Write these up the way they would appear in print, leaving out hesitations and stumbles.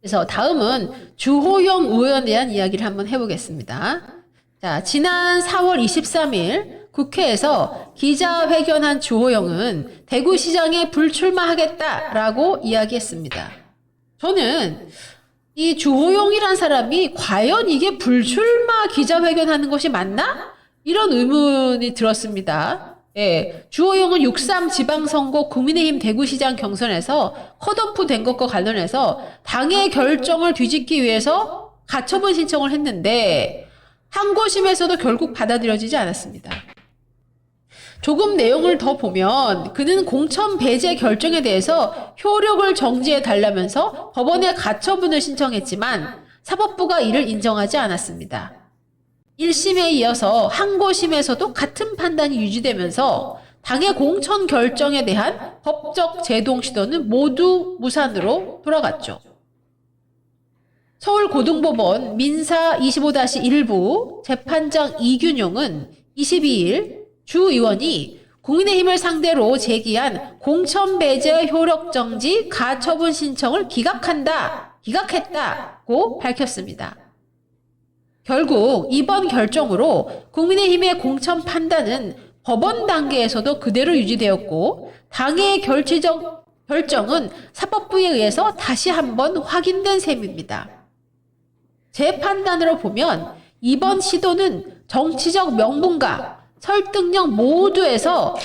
그래서 다음은 주호영 의원에 대한 이야기를 한번 해보겠습니다. 자, 지난 4월 23일 국회에서 기자회견한 주호영은 대구시장에 불출마하겠다라고 이야기했습니다. 저는 이 주호영이란 사람이 과연 이게 불출마 기자회견하는 것이 맞나? 이런 의문이 들었습니다. 예, 주호영은 6.3 지방선거 국민의힘 대구시장 경선에서 컷오프 된 것과 관련해서 당의 결정을 뒤집기 위해서 가처분 신청을 했는데 항고심에서도 결국 받아들여지지 않았습니다. 조금 내용을 더 보면 그는 공천 배제 결정에 대해서 효력을 정지해 달라면서 법원에 가처분을 신청했지만 사법부가 이를 인정하지 않았습니다. 1심에 이어서 항고심에서도 같은 판단이 유지되면서 당의 공천 결정에 대한 법적 제동 시도는 모두 무산으로 돌아갔죠. 서울고등법원 민사 25-1부 재판장 이균용은 22일 주 의원이 국민의힘을 상대로 제기한 공천배제 효력정지 가처분 신청을 기각했다고 밝혔습니다. 결국 이번 결정으로 국민의힘의 공천 판단은 법원 단계에서도 그대로 유지되었고 당의 결정은 사법부에 의해서 다시 한번 확인된 셈입니다. 제 판단으로 보면 이번 시도는 정치적 명분과 설득력 모두에서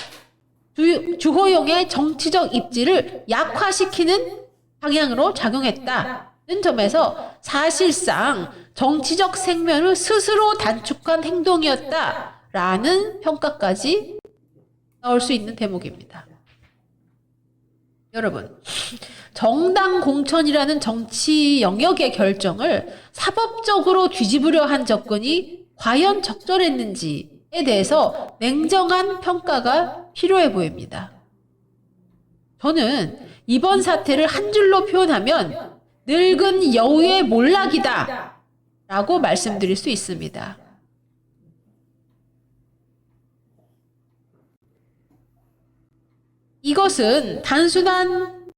주호영의 정치적 입지를 약화시키는 방향으로 작용했다는 점에서 사실상 정치적 생명을 스스로 단축한 행동이었다라는 평가까지 나올 수 있는 대목입니다. 여러분, 정당 공천이라는 정치 영역의 결정을 사법적으로 뒤집으려 한 접근이 과연 적절했는지에 대해서 냉정한 평가가 필요해 보입니다. 저는 이번 사태를 한 줄로 표현하면 늙은 여우의 몰락이다 라고 말씀드릴 수 있습니다. 이것은 단순한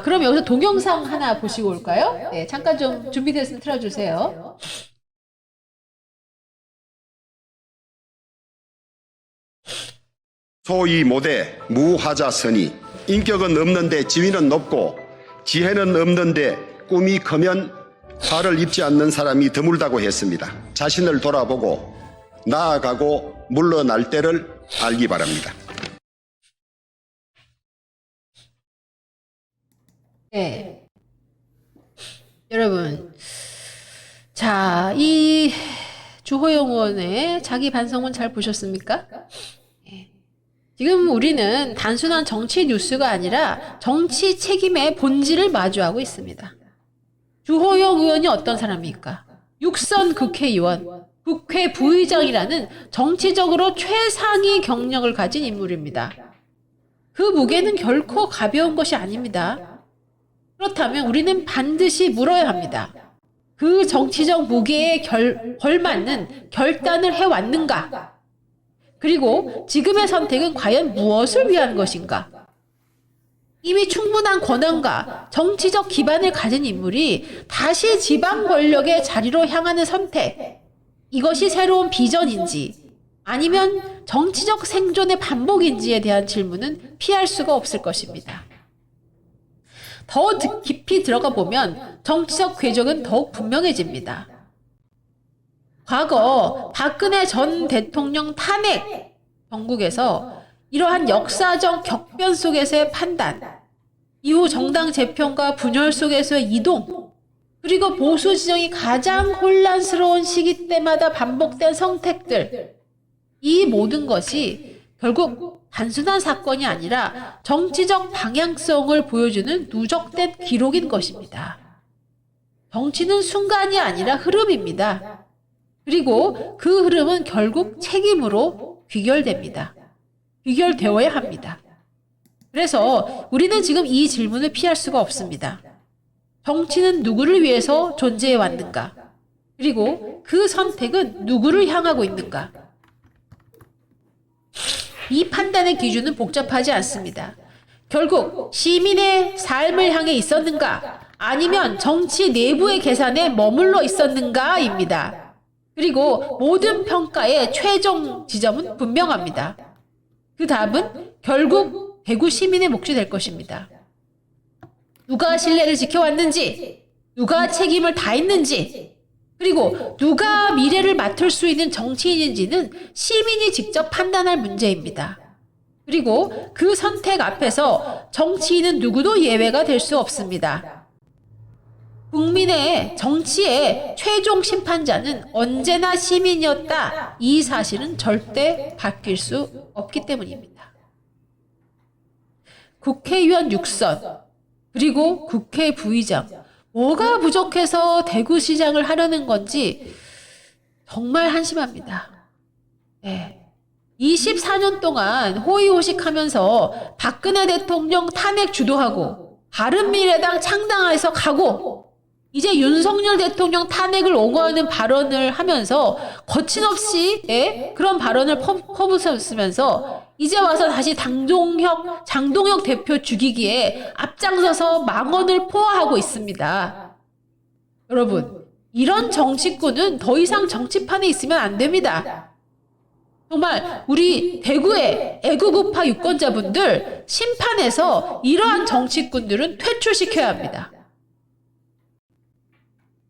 그럼 여기서 동영상 하나 보시고 올까요? 네, 잠깐 좀 준비됐으면 틀어주세요. 소위 모대 무화자선이 인격은 없는데 지위는 높고 지혜는 없는데 꿈이 크면 화를 입지 않는 사람이 드물다고 했습니다. 자신을 돌아보고 나아가고 물러날 때를 알기 바랍니다. 네. 여러분, 자, 이 주호영 의원의 자기 반성문 잘 보셨습니까? 지금 우리는 단순한 정치 뉴스가 아니라 정치 책임의 본질을 마주하고 있습니다. 주호영 의원이 어떤 사람입니까? 6선 국회의원, 국회 부의장이라는 정치적으로 최상위 경력을 가진 인물입니다. 그 무게는 결코 가벼운 것이 아닙니다. 그렇다면 우리는 반드시 물어야 합니다. 그 정치적 무게에 걸맞는 결단을 해왔는가? 그리고 지금의 선택은 과연 무엇을 위한 것인가? 이미 충분한 권한과 정치적 기반을 가진 인물이 다시 지방 권력의 자리로 향하는 선택, 이것이 새로운 비전인지 아니면 정치적 생존의 반복인지에 대한 질문은 피할 수가 없을 것입니다. 더 깊이 들어가 보면 정치적 궤적은 더욱 분명해집니다. 과거 박근혜 전 대통령 탄핵 정국에서 이러한 역사적 격변 속에서의 판단, 이후 정당 재편과 분열 속에서의 이동, 그리고 보수 지정이 가장 혼란스러운 시기 때마다 반복된 선택들, 이 모든 것이 결국 단순한 사건이 아니라 정치적 방향성을 보여주는 누적된 기록인 것입니다. 정치는 순간이 아니라 흐름입니다. 그리고 그 흐름은 결국 책임으로 귀결됩니다. 귀결되어야 합니다. 그래서 우리는 지금 이 질문을 피할 수가 없습니다. 정치는 누구를 위해서 존재해 왔는가? 그리고 그 선택은 누구를 향하고 있는가? 이 판단의 기준은 복잡하지 않습니다. 결국 시민의 삶을 향해 있었는가? 아니면 정치 내부의 계산에 머물러 있었는가입니다. 그리고 모든 평가의 최종 지점은 분명합니다. 그 답은 결국 대구 시민의 몫이 될 것입니다. 누가 신뢰를 지켜왔는지, 누가 책임을 다했는지, 그리고 누가 미래를 맡을 수 있는 정치인인지는 시민이 직접 판단할 문제입니다. 그리고 그 선택 앞에서 정치인은 누구도 예외가 될 수 없습니다. 국민의 정치의 최종 심판자는 언제나 시민이었다. 이 사실은 절대 바뀔 수 없기 때문입니다. 국회의원 6선, 그리고 국회 부의장. 뭐가 부족해서 대구시장을 하려는 건지 정말 한심합니다. 네. 24년 동안 호의호식하면서 박근혜 대통령 탄핵 주도하고 바른미래당 창당해서 가고 이제 윤석열 대통령 탄핵을 옹호하는 발언을 하면서 거침없이 그런 발언을 퍼부었으면서 이제 와서 다시 장동혁 대표 죽이기에 앞장서서 망언을 포화하고 있습니다. 여러분, 이런 정치꾼은 더 이상 정치판에 있으면 안 됩니다. 정말 우리 대구의 애국우파 유권자분들 심판에서 이러한 정치꾼들은 퇴출시켜야 합니다.